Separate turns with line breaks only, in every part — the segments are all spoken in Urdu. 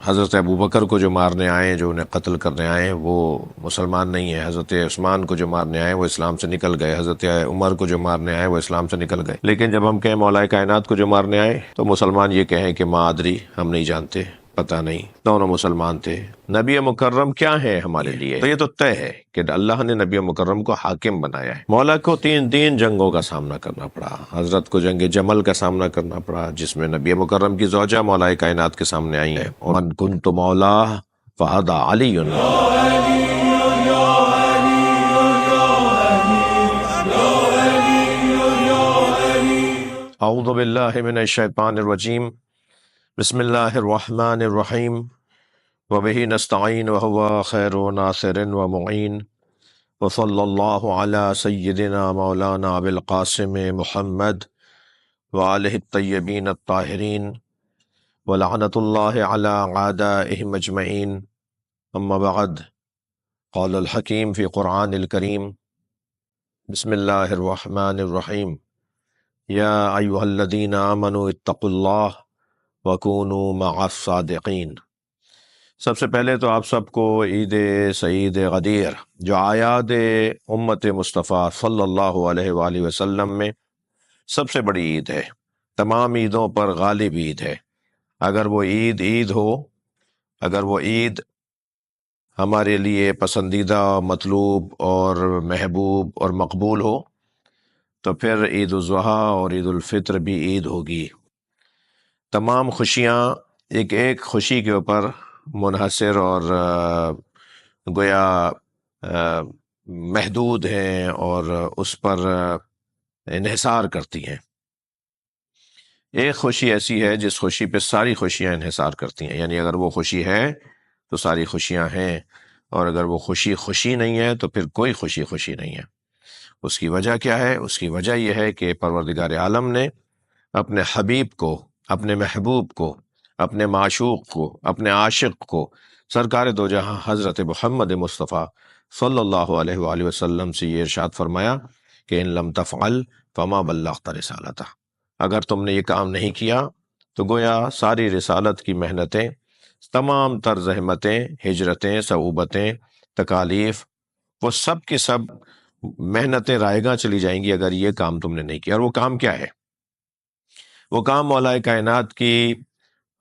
حضرت ابوبکر کو جو مارنے آئے، جو انہیں قتل کرنے آئے، وہ مسلمان نہیں ہیں۔ حضرت عثمان کو جو مارنے آئے وہ اسلام سے نکل گئے، حضرت عمر کو جو مارنے آئے وہ اسلام سے نکل گئے۔ لیکن جب ہم کہیں مولا کائنات کو جو مارنے آئے تو مسلمان یہ کہیں کہ ما ادری، ہم نہیں جانتے، پتہ نہیں، دونوں مسلمان تھے۔ نبی مکرم کیا ہے ہمارے لیے؟ تو یہ تو طے ہے کہ اللہ نے نبی مکرم کو حاکم بنایا ہے۔ مولا کو تین جنگوں کا سامنا کرنا پڑا۔ حضرت کو جنگ جمل کا سامنا کرنا پڑا، جس میں نبی مکرم کی زوجہ مولا کائنات کے سامنے آئی ہے، اور من کنت مولا فہذا علی۔ اعوذ باللہ من الشیطان الرجیم، بسم اللہ الرحمن الرحیم، وبہ نستعین وہو خیر ناصر ومعین، وصلی اللہ علی سیدنا مولانا ابی القاسم محمد وآلہ الطیبین الطاہرین، ولعنۃ اللہ علی اعدائہم اجمعین، اما بعد، قال الحکیم فی قرآن الکریم، بسم اللہ الرحمن الرحیم، یا ایہا الذین آمنوا اتقوا اللہ وکونوا مع الصادقین۔ سب سے پہلے تو آپ سب کو عید سعید غدیر، جو اعیاد امت مصطفیٰ صلی اللہ علیہ وآلہ وسلم میں سب سے بڑی عید ہے، تمام عیدوں پر غالب عید ہے۔ اگر وہ عید ہو، اگر وہ عید ہمارے لیے پسندیدہ، مطلوب اور محبوب اور مقبول ہو، تو پھر عید الاضحیٰ اور عید الفطر بھی عید ہوگی۔ تمام خوشیاں ایک خوشی کے اوپر منحصر اور گویا محدود ہیں اور اس پر انحصار کرتی ہیں۔ ایک خوشی ایسی ہے جس خوشی پہ ساری خوشیاں انحصار کرتی ہیں، یعنی اگر وہ خوشی ہے تو ساری خوشیاں ہیں، اور اگر وہ خوشی نہیں ہے تو پھر کوئی خوشی نہیں ہے۔ اس کی وجہ کیا ہے؟ اس کی وجہ یہ ہے کہ پروردگار عالم نے اپنے حبیب کو، اپنے محبوب کو، اپنے معشوق کو، اپنے عاشق کو، سرکار دو جہاں حضرت محمد مصطفیٰ صلی اللہ علیہ وآلہ وسلم سے یہ ارشاد فرمایا کہ ان لم تفعل فما بلغت رسالتہ، اگر تم نے یہ کام نہیں کیا تو گویا ساری رسالت کی محنتیں، تمام تر زحمتیں، ہجرتیں، صعوبتیں، تکالیف، وہ سب کی سب محنتیں رائے گاں چلی جائیں گی اگر یہ کام تم نے نہیں کیا۔ اور وہ کام کیا ہے؟ وہ کام مولا کائنات کی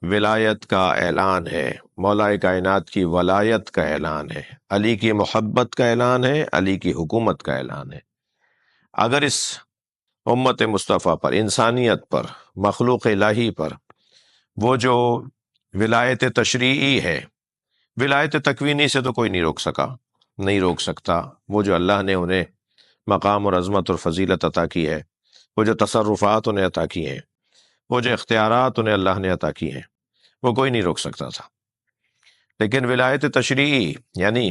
ولایت کا اعلان ہے، مولا کائنات کی ولایت کا اعلان ہے، علی کی محبت کا اعلان ہے، علی کی حکومت کا اعلان ہے۔ اگر اس امت مصطفیٰ پر، انسانیت پر، مخلوق الہی پر وہ جو ولایت تشریعی ہے، ولایت تکوینی سے تو کوئی نہیں روک سکتا، وہ جو اللہ نے انہیں مقام اور عظمت اور فضیلت عطا کی ہے، وہ جو تصرفات انہیں عطا کی ہیں، وہ جو اختیارات انہیں اللہ نے عطا کی ہیں، وہ کوئی نہیں روک سکتا تھا۔ لیکن ولایت تشریعی یعنی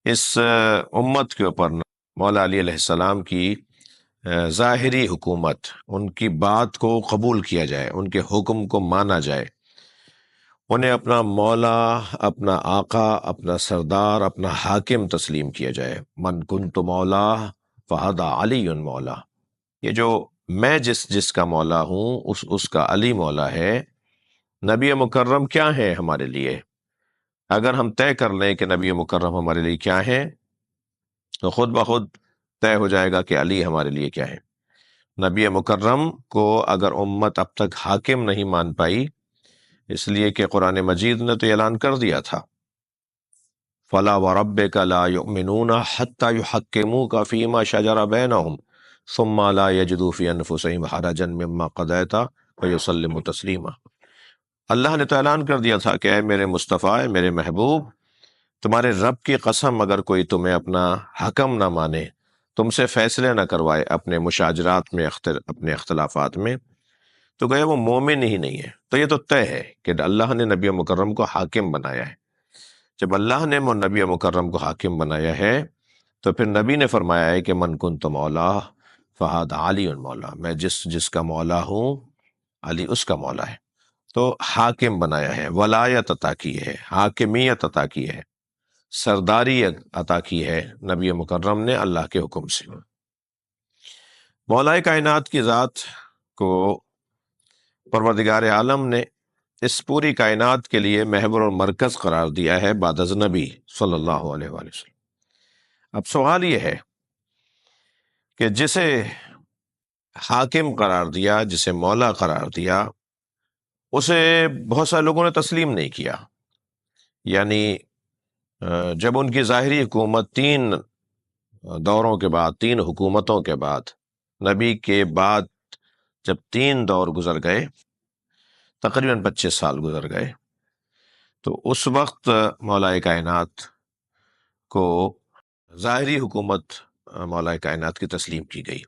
اس امت کے اوپر مولا علی علیہ السلام کی ظاہری حکومت، ان کی بات کو قبول کیا جائے، ان کے حکم کو مانا جائے، انہیں اپنا مولا، اپنا آقا، اپنا سردار، اپنا حاکم تسلیم کیا جائے۔ من کنت مولا فہذا علی مولا، یہ جو میں جس کا مولا ہوں اس کا علی مولا ہے۔ نبی مکرم کیا ہے ہمارے لیے؟ اگر ہم طے کر لیں کہ نبی مکرم ہمارے لیے کیا ہے تو خود بخود طے ہو جائے گا کہ علی ہمارے لیے کیا ہے۔ نبی مکرم کو اگر امت اب تک حاکم نہیں مان پائی، اس لیے کہ قرآن مجید نے تو اعلان کر دیا تھا، فَلَا وَرَبِّكَ لَا يُؤْمِنُونَ حَتَّى يُحَكِّمُوكَ فِي مَا شَجَرَ بَيْنَهُمْ ثُمَّ لَا يَجِدُوا فِي أَنفُسِهِمْ حَرَجًا مِّمَّا قَضَيْتَ وَيُسَلِّمُوا تَسْلِيمًا۔ اللہ نے تو اعلان کر دیا تھا کہ اے میرے مصطفیٰ، اے میرے محبوب، تمہارے رب کی قسم اگر کوئی تمہیں اپنا حکم نہ مانے، تم سے فیصلے نہ کروائے اپنے مشاجرات میں، اپنے اختلافات میں، تو گویا وہ مومن ہی نہیں ہے۔ تو یہ تو طے ہے کہ اللہ نے نبی مکرم کو حاکم بنایا ہے۔ جب اللہ نے نبی مکرم کو حاکم بنایا ہے تو پھر نبی نے فرمایا ہے کہ من کنت مولا فہذا علی مولا، میں جس کا مولا ہوں، علی اس کا مولا ہے۔ تو حاکم بنایا ہے، ولایت عطا کی ہے، حاکمیت عطا کی ہے، سرداری عطا کی ہے نبی مکرم نے اللہ کے حکم سے۔ مولا کائنات کی ذات کو پروردگار عالم نے اس پوری کائنات کے لیے محور اور مرکز قرار دیا ہے بعد از نبی صلی اللہ علیہ وآلہ وسلم۔ اب سوال یہ ہے کہ جسے حاکم قرار دیا، جسے مولا قرار دیا، اسے بہت سارے لوگوں نے تسلیم نہیں کیا۔ یعنی جب ان کی ظاہری حکومت 3 دوروں کے بعد، 3 حکومتوں کے بعد، نبی کے بعد جب 3 دور گزر گئے، تقریباً 25 سال گزر گئے، تو اس وقت مولا کائنات کو ظاہری حکومت مولا کائنات کی تسلیم کی گئی۔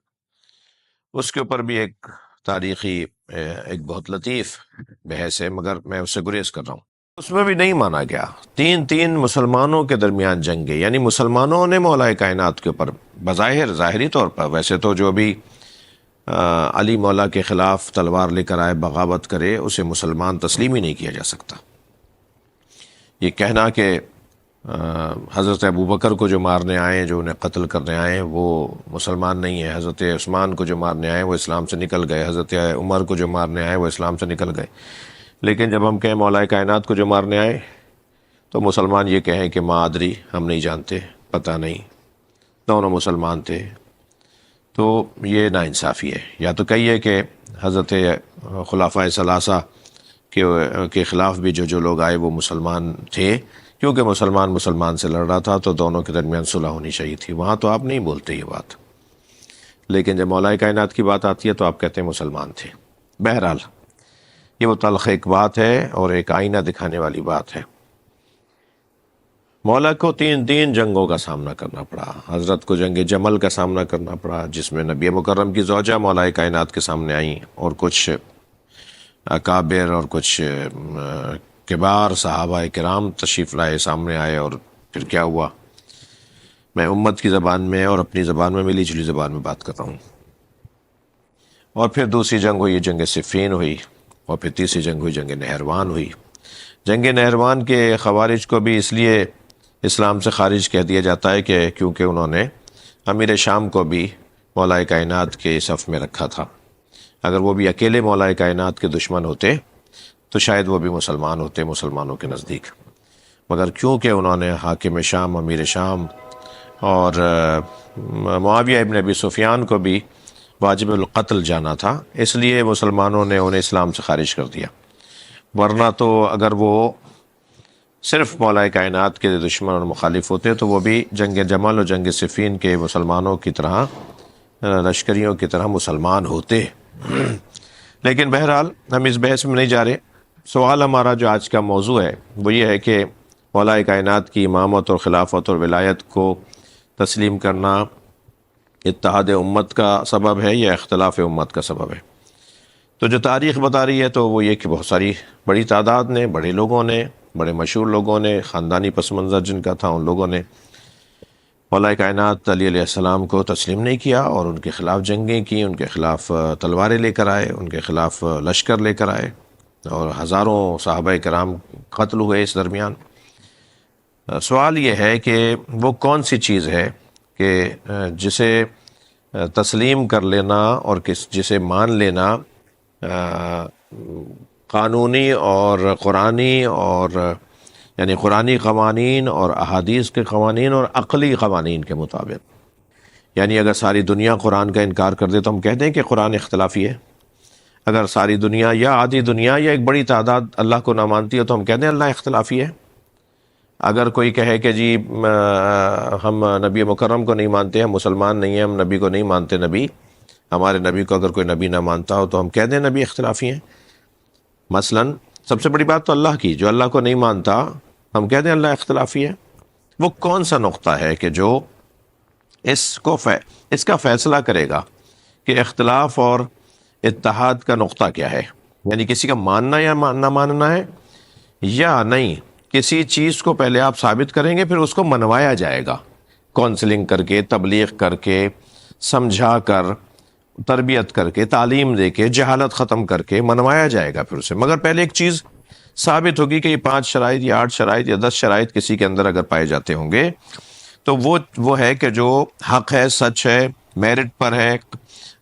اس کے اوپر بھی ایک تاریخی ایک بہت لطیف بحث ہے، مگر میں اس سے گریز کر رہا ہوں۔ اس میں بھی نہیں مانا گیا۔ 3 مسلمانوں کے درمیان جنگیں، یعنی مسلمانوں نے مولا کائنات کے اوپر بظاہر ظاہری طور پر، ویسے تو جو بھی علی مولا کے خلاف تلوار لے کر آئے، بغاوت کرے، اسے مسلمان تسلیم ہی نہیں کیا جا سکتا۔ یہ کہنا کہ حضرت ابوبکر کو جو مارنے آئے، جو انہیں قتل کرنے آئے، وہ مسلمان نہیں ہے، حضرت عثمان کو جو مارنے آئے وہ اسلام سے نکل گئے، حضرت عمر کو جو مارنے آئے وہ اسلام سے نکل گئے، لیکن جب ہم کہیں مولا کائنات کو جو مارنے آئے تو مسلمان یہ کہیں کہ ما ادری، ہم نہیں جانتے، پتہ نہیں، دونوں مسلمان تھے۔ تو یہ ناانصافی ہے۔ یا تو کہیے کہ حضرت خلفائے ثلاثہ کے خلاف بھی جو لوگ آئے وہ مسلمان تھے، کیونکہ مسلمان سے لڑ رہا تھا تو دونوں کے درمیان صلح ہونی چاہیے تھی۔ وہاں تو آپ نہیں بولتے یہ بات، لیکن جب مولا کائنات کی بات آتی ہے تو آپ کہتے ہیں مسلمان تھے۔ بہرحال یہ وہ تلخ ایک بات ہے اور ایک آئینہ دکھانے والی بات ہے۔ مولا کو 3 جنگوں کا سامنا کرنا پڑا۔ حضرت کو جنگ جمل کا سامنا کرنا پڑا، جس میں نبی مکرم کی زوجہ مولا کائنات کے سامنے آئیں، اور کچھ اکابر اور کچھ کبار صحابہ کرام تشریف لائے، سامنے آئے، اور پھر کیا ہوا میں امت کی زبان میں اور اپنی زبان میں ملی جلی زبان میں بات کر رہا ہوں۔ اور پھر دوسری جنگ ہوئی، جنگ صفین ہوئی، اور پھر تیسری جنگ ہوئی، جنگ نہروان ہوئی۔ جنگ نہروان کے خوارج کو بھی اس لیے اسلام سے خارج کہہ دیا جاتا ہے کہ کیونکہ انہوں نے امیر شام کو بھی مولا کائنات کے صف میں رکھا تھا۔ اگر وہ بھی اکیلے مولا کائنات کے دشمن ہوتے تو شاید وہ بھی مسلمان ہوتے مسلمانوں کے نزدیک، مگر کیونکہ انہوں نے حاکم شام، امیر شام اور معاویہ ابن ابی سفیان کو بھی واجب القتل جانا تھا، اس لیے مسلمانوں نے انہیں اسلام سے خارج کر دیا۔ ورنہ تو اگر وہ صرف مولا کائنات کے دشمن اور مخالف ہوتے تو وہ بھی جنگ جمل اور جنگ صفین کے مسلمانوں کی طرح، لشکریوں کی طرح مسلمان ہوتے۔ لیکن بہرحال ہم اس بحث میں نہیں جا رہے۔ سوال ہمارا جو آج کا موضوع ہے وہ یہ ہے کہ مولا کائنات کی امامت اور خلافت اور ولایت کو تسلیم کرنا اتحاد امت کا سبب ہے یا اختلاف امت کا سبب ہے؟ تو جو تاریخ بتا رہی ہے تو وہ یہ کہ بہت ساری بڑی تعداد نے، بڑے لوگوں نے، بڑے مشہور لوگوں نے، خاندانی پس منظر جن کا تھا، ان لوگوں نے مولا کائنات علی علیہ السلام کو تسلیم نہیں کیا اور ان کے خلاف جنگیں کی، ان کے خلاف تلواریں لے کر آئے، ان کے خلاف لشکر لے کر آئے، اور ہزاروں صحابہ کرام قتل ہوئے اس درمیان۔ سوال یہ ہے کہ وہ کون سی چیز ہے کہ جسے تسلیم کر لینا اور جسے مان لینا قانونی اور قرآنی اور یعنی قرآنی قوانین اور احادیث کے قوانین اور عقلی قوانین کے مطابق۔ یعنی اگر ساری دنیا قرآن کا انکار کر دے تو ہم کہہ دیں کہ قرآن اختلافی ہے۔ اگر ساری دنیا یا آدھی دنیا یا ایک بڑی تعداد اللہ کو نہ مانتی ہے تو ہم کہہ دیں اللہ اختلافی ہے۔ اگر کوئی کہے کہ جی ہم نبی مکرم کو نہیں مانتے، ہم مسلمان نہیں ہیں، ہم نبی کو نہیں مانتے، نبی ہمارے نبی کو اگر کوئی نبی نہ مانتا ہو تو ہم کہہ دیں نبی اختلافی ہیں۔ مثلاً سب سے بڑی بات تو اللہ کی، جو اللہ کو نہیں مانتا ہم کہہ دیں اللہ اختلافی ہے۔ وہ کون سا نقطہ ہے کہ جو اس کا فیصلہ کرے گا کہ اختلاف اور اتحاد کا نقطہ کیا ہے؟ یعنی کسی کا ماننا یا نہ ماننا ہے یا نہیں؟ کسی چیز کو پہلے آپ ثابت کریں گے، پھر اس کو منوایا جائے گا، کونسلنگ کر کے، تبلیغ کر کے، سمجھا کر، تربیت کر کے، تعلیم دے کے، جہالت ختم کر کے منوایا جائے گا پھر اسے۔ مگر پہلے ایک چیز ثابت ہوگی کہ یہ 5 شرائط یا 8 شرائط یا 10 شرائط کسی کے اندر اگر پائے جاتے ہوں گے تو وہ ہے کہ جو حق ہے، سچ ہے، میرٹ پر ہے،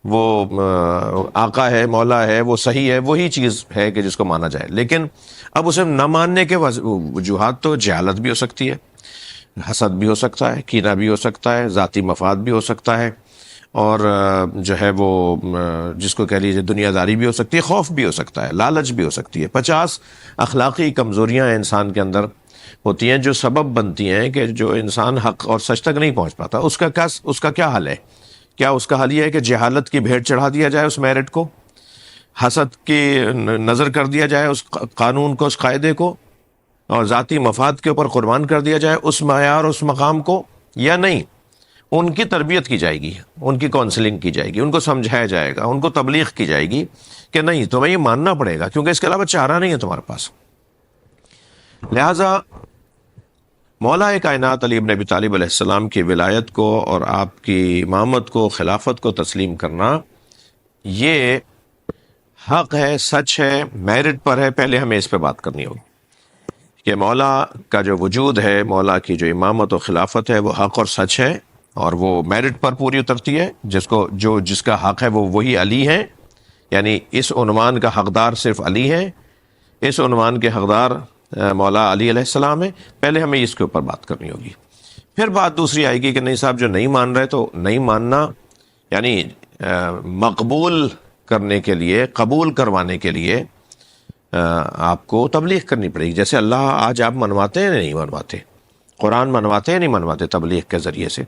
وہ آقا ہے، مولا ہے، وہ صحیح ہے، وہی چیز ہے کہ جس کو مانا جائے. لیکن اب اسے نہ ماننے کے وجوہات تو جہالت بھی ہو سکتی ہے، حسد بھی ہو سکتا ہے، کینہ بھی ہو سکتا ہے، ذاتی مفاد بھی ہو سکتا ہے، اور جو ہے وہ جس کو کہہ لیجیے دنیا داری بھی ہو سکتی ہے، خوف بھی ہو سکتا ہے، لالچ بھی ہو سکتی ہے. 50 اخلاقی کمزوریاں انسان کے اندر ہوتی ہیں جو سبب بنتی ہیں کہ جو انسان حق اور سچ تک نہیں پہنچ پاتا. اس کا کیا حل ہے؟ کیا اس کا حل یہ ہے کہ جہالت کی بھیٹ چڑھا دیا جائے اس میرٹ کو، حسد کی نظر کر دیا جائے اس قانون کو، اس قاعدے کو، اور ذاتی مفاد کے اوپر قربان کر دیا جائے اس معیار، اس مقام کو؟ یا نہیں، ان کی تربیت کی جائے گی، ان کی کونسلنگ کی جائے گی، ان کو سمجھایا جائے گا، ان کو تبلیغ کی جائے گی کہ نہیں تمہیں یہ ماننا پڑے گا کیونکہ اس کے علاوہ چارہ نہیں ہے تمہارے پاس. لہٰذا مولا کائنات علی بن ابی طالب علیہ السلام کی ولایت کو اور آپ کی امامت کو، خلافت کو تسلیم کرنا یہ حق ہے، سچ ہے، میرٹ پر ہے. پہلے ہمیں اس پہ بات کرنی ہوگی کہ مولا کا جو وجود ہے، مولا کی جو امامت و خلافت ہے وہ حق اور سچ ہے، اور وہ میرٹ پر پوری اترتی ہے. جس کا حق ہے وہ وہی علی ہے، یعنی اس عنوان کا حقدار صرف علی ہے، اس عنوان کے حقدار مولا علی علیہ السلام ہے. پہلے ہمیں اس کے اوپر بات کرنی ہوگی. پھر بات دوسری آئے گی کہ نہیں صاحب جو نہیں مان رہے تو نہیں ماننا، یعنی مقبول کرنے کے لیے، قبول کروانے کے لیے آپ کو تبلیغ کرنی پڑے گی. جیسے اللہ آج آپ منواتے ہیں نہیں منواتے، قرآن منواتے ہیں نہیں منواتے تبلیغ کے ذریعے سے،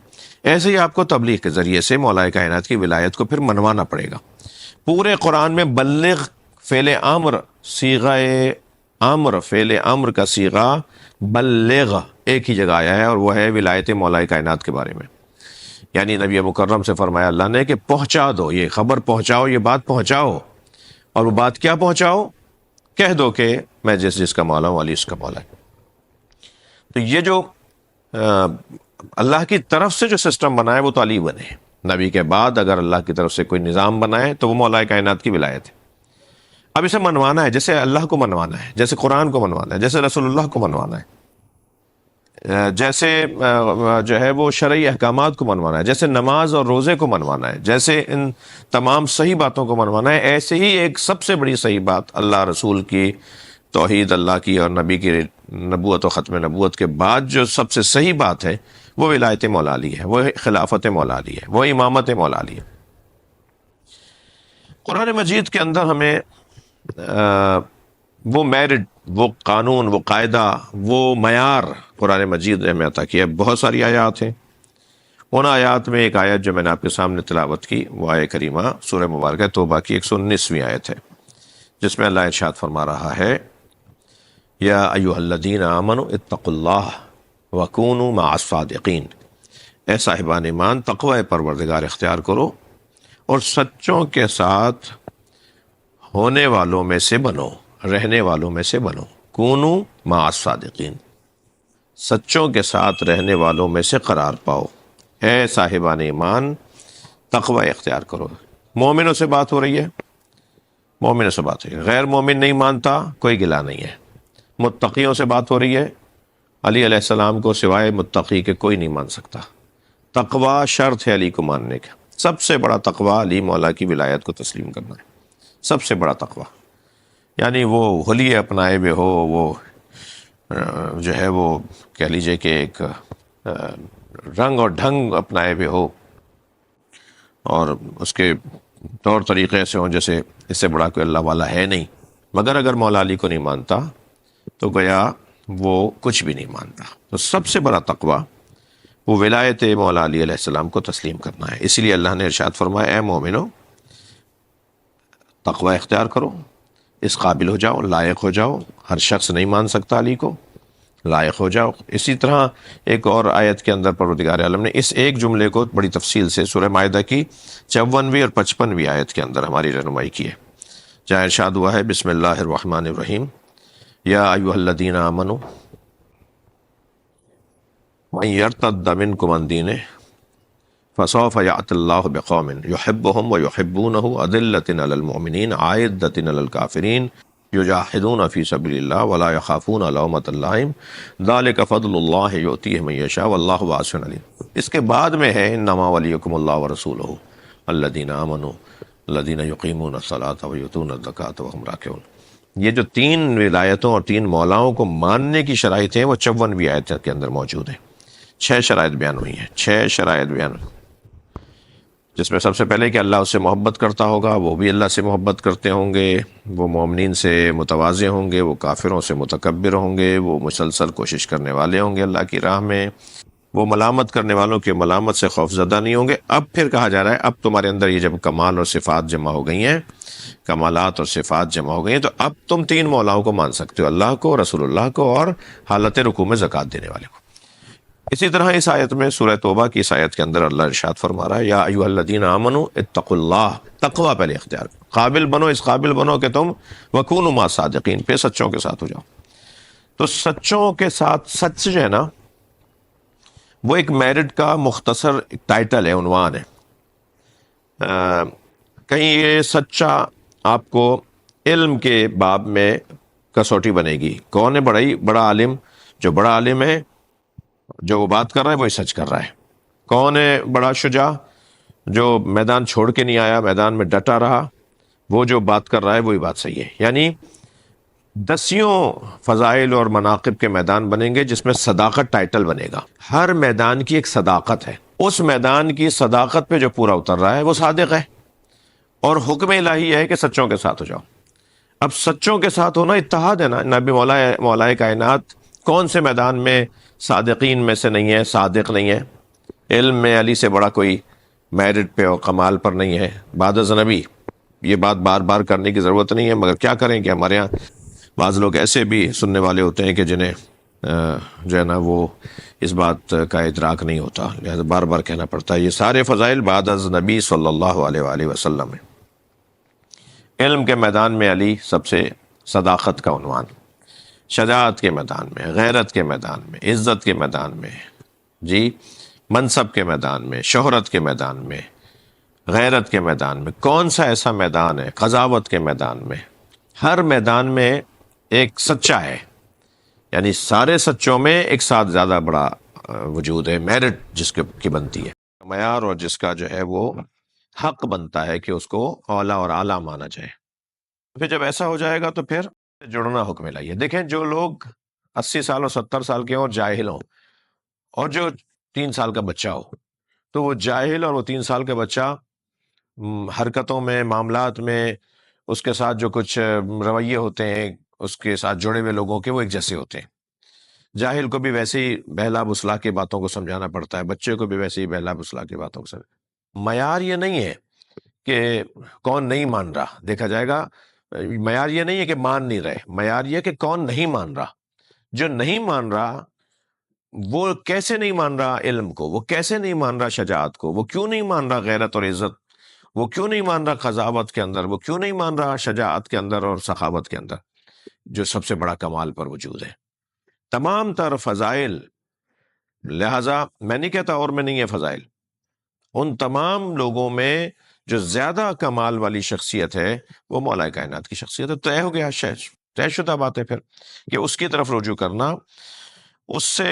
ایسے ہی آپ کو تبلیغ کے ذریعے سے مولا کائنات کی ولایت کو پھر منوانا پڑے گا. پورے قرآن میں بلغ فعل امر، صیغہ امر، فعل امر کا صیغہ بلغ ایک ہی جگہ آیا ہے، اور وہ ہے ولایت مولا کائنات کے بارے میں. یعنی نبی مکرم سے فرمایا اللہ نے کہ پہنچا دو، یہ خبر پہنچاؤ، یہ بات پہنچاؤ. اور وہ بات کیا پہنچاؤ؟ کہہ دو کہ میں جس کا مولا ہوں علی اس کا مولا ہے. تو یہ جو اللہ کی طرف سے جو سسٹم بنا ہے وہ تو علی بنے. نبی کے بعد اگر اللہ کی طرف سے کوئی نظام بنا ہے تو وہ مولا کائنات کی ولایت ہے. اب اسے منوانا ہے، جیسے اللہ کو منوانا ہے، جیسے قرآن کو منوانا ہے، جیسے رسول اللہ کو منوانا ہے، جیسے جو ہے وہ شرعی احکامات کو منوانا ہے، جیسے نماز اور روزے کو منوانا ہے، جیسے ان تمام صحیح باتوں کو منوانا ہے. ایسے ہی ایک سب سے بڑی صحیح بات اللہ رسول کی، توحید اللہ کی اور نبی کی نبوت و ختم نبوت کے بعد جو سب سے صحیح بات ہے وہ ولایت مولا علی ہے، وہ خلافت مولا علی ہے، وہ امامت مولا علی ہے. قرآن مجید کے اندر ہمیں وہ میرٹ، وہ قانون، وہ قاعدہ، وہ معیار قرآن مجید نے ہمیں عطا کیا. بہت ساری آیات ہیں. ان آیات میں ایک آیت جو میں نے آپ کے سامنے تلاوت کی وہ آیت کریمہ سورہ مبارکہ توبہ کی 119ویں آیت ہے، جس میں اللہ ارشاد فرما رہا ہے یا ایھا الذین آمنوا اتقوا اللہ وکونوا مع الصادقین. اے صاحبان ایمان تقوی پروردگار اختیار کرو اور سچوں کے ساتھ ہونے والوں میں سے بنو، رہنے والوں میں سے بنو. کونو مع الصادقین، سچوں کے ساتھ رہنے والوں میں سے قرار پاؤ. اے صاحبان ایمان تقوی اختیار کرو. مومنوں سے بات ہو رہی ہے، مومنوں سے بات ہو رہی ہے. غیر مومن نہیں مانتا کوئی گلا نہیں ہے. متقیوں سے بات ہو رہی ہے. علی علیہ السلام کو سوائے متقی کے کوئی نہیں مان سکتا. تقوی شرط ہے علی کو ماننے کا. سب سے بڑا تقوی علی مولا کی ولایت کو تسلیم کرنا ہے، سب سے بڑا تقوی. یعنی وہ حلیے اپنائے ہوئے ہو، وہ جو ہے وہ کہہ لیجئے کہ ایک رنگ اور ڈھنگ اپنائے ہوئے ہو، اور اس کے طور طریقے ایسے ہوں جیسے اس سے بڑا کوئی اللہ والا ہے نہیں. مگر اگر مولا علی کو نہیں مانتا تو گویا وہ کچھ بھی نہیں مانتا. تو سب سے بڑا تقوی وہ ولایت مولا علی علیہ السلام کو تسلیم کرنا ہے. اسی لیے اللہ نے ارشاد فرمایا اے مومنو تقوی اختیار کرو، اس قابل ہو جاؤ، لائق ہو جاؤ. ہر شخص نہیں مان سکتا علی کو، لائق ہو جاؤ. اسی طرح ایک اور آیت کے اندر پروردگار عالم نے اس ایک جملے کو بڑی تفصیل سے سورہ مائدہ کی 54ویں اور 55ویں آیت کے اندر ہماری رہنمائی کی ہے، جہاں ارشاد ہوا ہے بسم اللہ الرحمن الرحیم یا ایھا الذین آمنوا من یرتد منکم عن دینہ فسوف یأتی اللہ بقوم یحبهم ویحبونہ اذلۃ علی المؤمنین اعزۃ علی الکافرین یجاہدون فی سبیل اللہ ولا یخافون لومۃ لائم ذلک فضل اللہ یؤتیہ من یشاء واللہ واسع علیم. اس کے بعد میں ہے انما ولیکم اللہ ورسولہ الذین آمنوا الذین یقیمون الصلاۃ ویؤتون الزکاۃ وہم راکعون۔ یہ جو 3 ولایتوں اور 3 مولاؤں کو ماننے کی شرائط ہیں وہ 54ویں آیت کے اندر موجود ہیں۔ 6 شرائط بیان ہوئی ہیں، 6 شرائط بیان ہوئی، جس میں سب سے پہلے کہ اللہ اس سے محبت کرتا ہوگا، وہ بھی اللہ سے محبت کرتے ہوں گے، وہ مومنین سے متواضع ہوں گے، وہ کافروں سے متکبر ہوں گے، وہ مسلسل کوشش کرنے والے ہوں گے اللہ کی راہ میں، وہ ملامت کرنے والوں کے ملامت سے خوف زدہ نہیں ہوں گے۔ اب پھر کہا جا رہا ہے اب تمہارے اندر یہ جب کمال اور صفات جمع ہو گئی ہیں، کمالات اور صفات جمع ہو گئی ہیں، تو اب تم 3 مولاؤں کو مان سکتے ہو، اللہ کو، رسول اللہ کو، اور حالت رکوع میں زکوٰۃ دینے والے کو۔ اسی طرح اس آیت میں سورہ توبہ کی اس آیت کے اندر اللہ ارشاد فرما رہا ہے یا ایھا الذین آمنوا اتقوا اللہ، تقوی پہلے اختیار کرو، قابل بنو، اس قابل بنو کہ تم وکونوا مع الصادقین، پہ سچوں کے ساتھ ہو جاؤ۔ تو سچوں کے ساتھ، سچ جو ہے نا وہ ایک میرٹ کا مختصر ٹائٹل ہے، عنوان ہے۔ کہیں یہ سچا آپ کو علم کے باب میں کسوٹی بنے گی، کون ہے بڑا عالم؟ جو بڑا عالم ہے، جو وہ بات کر رہا ہے وہی سچ کر رہا ہے۔ کون ہے بڑا شجاع؟ جو میدان چھوڑ کے نہیں آیا، میدان میں ڈٹا رہا، وہ جو بات کر رہا ہے وہی بات صحیح ہے۔ یعنی 10 فضائل اور مناقب کے میدان بنیں گے جس میں صداقت ٹائٹل بنے گا۔ ہر میدان کی ایک صداقت ہے، اس میدان کی صداقت پہ جو پورا اتر رہا ہے وہ صادق ہے، اور حکم الہی ہے کہ سچوں کے ساتھ ہو جاؤ۔ اب سچوں کے ساتھ ہونا اتحاد ہے نا۔ نبی مولا کائنات کون سے میدان میں صادقین میں سے نہیں ہے، صادق نہیں ہے؟ علم میں علی سے بڑا کوئی میرٹ پہ اور کمال پر نہیں ہے بعد از نبی۔ یہ بات بار بار کرنے کی ضرورت نہیں ہے، مگر کیا کریں کہ ہمارے ہاں بعض لوگ ایسے بھی سننے والے ہوتے ہیں کہ جنہیں جو ہے نا وہ اس بات کا ادراک نہیں ہوتا، لہذا بار بار کہنا پڑتا ہے۔ یہ سارے فضائل بعد از نبی صلی اللہ علیہ وآلہ وسلم ہے۔ علم کے میدان میں علی سب سے صداقت کا عنوان، شجاعت کے میدان میں، غیرت کے میدان میں، عزت کے میدان میں، جی منصب کے میدان میں، شہرت کے میدان میں، غیرت کے میدان میں۔ کون سا ایسا میدان ہے؟ قضاوت کے میدان میں۔ ہر میدان میں ایک سچا ہے، یعنی سارے سچوں میں ایک ساتھ زیادہ بڑا وجود ہے، میرٹ جس کی بنتی ہے، معیار اور جس کا جو ہے وہ حق بنتا ہے کہ اس کو اولا اور اعلیٰ مانا جائے۔ پھر جب ایسا ہو جائے گا تو پھر جڑنا حکم الہی ہے۔ دیکھیں جو لوگ 80 سال اور 70 سال کے ہوں اور جاہل ہوں، اور جو 3 سال کا بچہ ہو، تو وہ جاہل اور وہ 3 سال کا بچہ حرکتوں میں، معاملات میں، اس کے ساتھ جو کچھ رویے ہوتے ہیں اس کے ساتھ جڑے ہوئے لوگوں کے، وہ ایک جیسے ہوتے ہیں۔ جاہل کو بھی ویسے ہی بہلا بسلا کے باتوں کو سمجھانا پڑتا ہے، بچے کو بھی ویسے ہی بہلا بسلا کے باتوں کو سمجھانا۔ معیار یہ نہیں ہے کہ کون نہیں مان رہا، دیکھا جائے گا۔ معیار یہ نہیں ہے کہ مان نہیں رہے، معیار یہ کہ کون نہیں مان رہا۔ جو نہیں مان رہا وہ کیسے نہیں مان رہا علم کو، وہ کیسے نہیں مان رہا شجاعت کو، وہ کیوں نہیں مان رہا غیرت اور عزت، وہ کیوں نہیں مان رہا قضاوت کے اندر، وہ کیوں نہیں مان رہا شجاعت کے اندر اور سخاوت کے اندر، جو سب سے بڑا کمال پر وجود ہے۔ تمام تر فضائل، لہذا میں نہیں کہتا اور میں نہیں ہے فضائل، ان تمام لوگوں میں جو زیادہ کمال والی شخصیت ہے وہ مولا کائنات کی شخصیت ہے۔ طے ہو گیا، طے شدہ بات ہے پھر کہ اس کی طرف رجوع کرنا، اس سے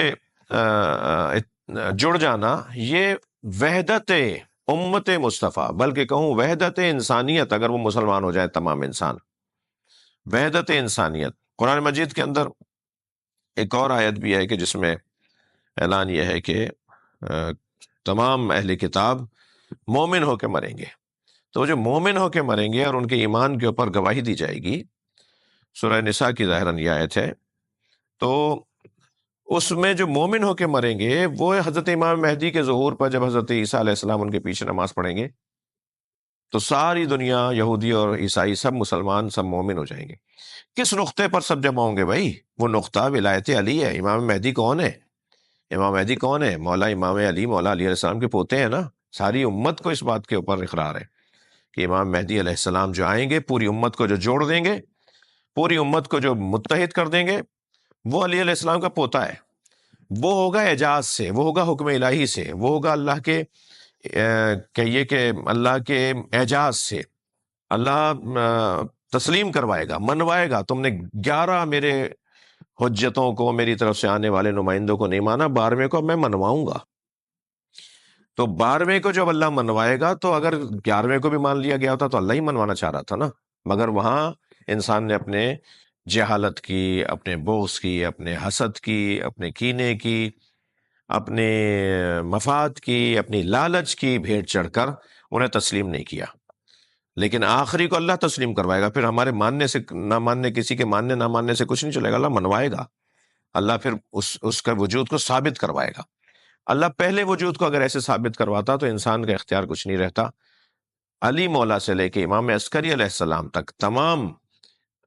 جڑ جانا، یہ وحدت امت مصطفیٰ، بلکہ کہوں وحدت انسانیت، اگر وہ مسلمان ہو جائے تمام انسان، وحدت انسانیت۔ قرآن مجید کے اندر ایک اور آیت بھی ہے کہ جس میں اعلان یہ ہے کہ تمام اہل کتاب مومن ہو کے مریں گے۔ تو جو مومن ہو کے مریں گے اور ان کے ایمان کے اوپر گواہی دی جائے گی، سورہ نساء کی ظاہراً یہ آیت ہے، تو اس میں جو مومن ہو کے مریں گے وہ حضرت امام مہدی کے ظہور پر جب حضرت عیسیٰ علیہ السلام ان کے پیچھے نماز پڑھیں گے تو ساری دنیا، یہودی اور عیسائی، سب مسلمان، سب مومن ہو جائیں گے۔ کس نقطے پر سب جمع ہوں گے بھائی؟ وہ نقطہ ولایت علی ہے۔ امام مہدی کون ہے؟ امام مہدی کون ہے؟ مولا امام علی، مولا علی علیہ السلام کے پوتے ہیں نا۔ ساری امت کو اس بات کے اوپر اقرار ہے کہ امام مہدی علیہ السلام جو آئیں گے، پوری امت کو جو جوڑ دیں گے، پوری امت کو جو متحد کر دیں گے، وہ علی علیہ السلام کا پوتا ہے۔ وہ ہوگا اعجاز سے، وہ ہوگا حکم الہی سے، وہ ہوگا اللہ کے کہیے کہ اللہ کے اعجاز سے۔ اللہ تسلیم کروائے گا، منوائے گا، تم نے 11 میرے حجتوں کو، میری طرف سے آنے والے نمائندوں کو نہیں مانا، 12ویں کو میں منواؤں گا۔ تو 12ویں کو جب اللہ منوائے گا تو اگر 11ویں کو بھی مان لیا گیا ہوتا تو اللہ ہی منوانا چاہ رہا تھا نا، مگر وہاں انسان نے اپنے جہالت کی، اپنے بغض کی، اپنے حسد کی، اپنے کینے کی، اپنے مفاد کی، اپنی لالچ کی بھیٹ چڑھ کر انہیں تسلیم نہیں کیا۔ لیکن آخری کو اللہ تسلیم کروائے گا، پھر ہمارے ماننے سے نہ ماننے، کسی کے ماننے نہ ماننے سے کچھ نہیں چلے گا، اللہ منوائے گا، اللہ پھر اس کا وجود کو ثابت کروائے گا۔ اللہ پہلے وجود کو اگر ایسے ثابت کرواتا تو انسان کا اختیار کچھ نہیں رہتا۔ علی مولا سے لے کے امام عسکری علیہ السلام تک تمام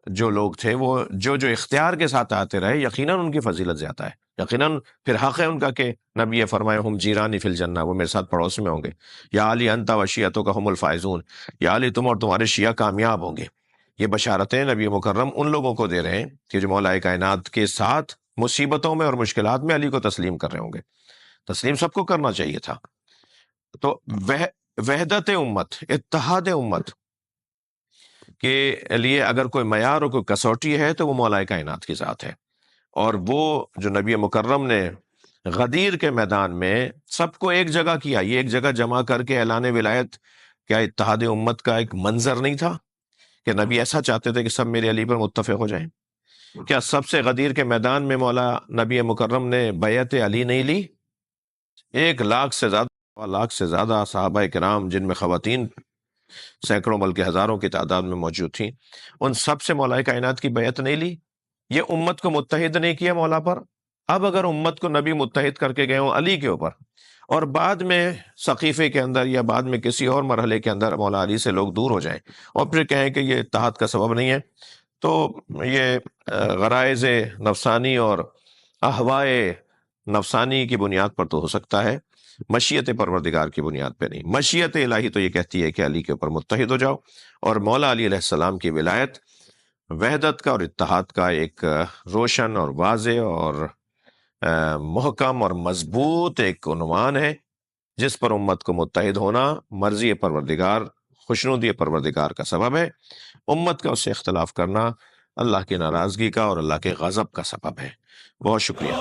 جو لوگ تھے وہ جو اختیار کے ساتھ آتے رہے، یقیناً ان کی فضیلت زیادہ ہے، یقیناً پھر حق ہے ان کا کہ نبی فرمائے ہم جیرانی فی الجنہ، وہ میرے ساتھ پڑوس میں ہوں گے۔ یا علی انت و شیعتوں کا ہم الفائزون، یا علی تم اور تمہارے شیعہ کامیاب ہوں گے۔ یہ بشارتیں نبی مکرم ان لوگوں کو دے رہے ہیں کہ جو مولا کائنات کے ساتھ مصیبتوں میں اور مشکلات میں علی کو تسلیم کر رہے ہوں گے۔ تسلیم سب کو کرنا چاہیے تھا۔ تو وحدت امت، اتحاد امت کے لیے اگر کوئی معیار اور کوئی کسوٹی ہے تو وہ مولا کائنات کی ذات ہے، اور وہ جو نبی مکرم نے غدیر کے میدان میں سب کو ایک جگہ کیا، یہ ایک جگہ جمع کر کے اعلان ولایت، کیا اتحاد امت کا ایک منظر نہیں تھا کہ نبی ایسا چاہتے تھے کہ سب میرے علی پر متفق ہو جائیں؟ کیا سب سے غدیر کے میدان میں مولا نبی مکرم نے بیعت علی نہیں لی؟ 1,00,000 سے زیادہ صحابہ کرام، جن میں خواتین سینکڑوں بلکہ ہزاروں کی تعداد میں موجود تھیں، ان سب سے مولا کائنات کی بیعت نہیں لی؟ یہ امت کو متحد نہیں کیا مولا پر؟ اب اگر امت کو نبی متحد کر کے گئے ہوں علی کے اوپر، اور بعد میں سقیفے کے اندر یا بعد میں کسی اور مرحلے کے اندر مولا علی سے لوگ دور ہو جائیں اور پھر کہیں کہ یہ اتحاد کا سبب نہیں ہے، تو یہ غرائز نفسانی اور احوائے نفسانی کی بنیاد پر تو ہو سکتا ہے، مشیت پروردگار کی بنیاد پہ نہیں۔ مشیت الہی تو یہ کہتی ہے کہ علی کے اوپر متحد ہو جاؤ، اور مولا علی علیہ السلام کی ولایت وحدت کا اور اتحاد کا ایک روشن اور واضح اور محکم اور مضبوط ایک عنوان ہے، جس پر امت کو متحد ہونا مرضی پروردگار، خوشنودی پروردگار کا سبب ہے، امت کا اس سے اختلاف کرنا اللہ کی ناراضگی کا اور اللہ کے غضب کا سبب ہے۔ بہت شکریہ۔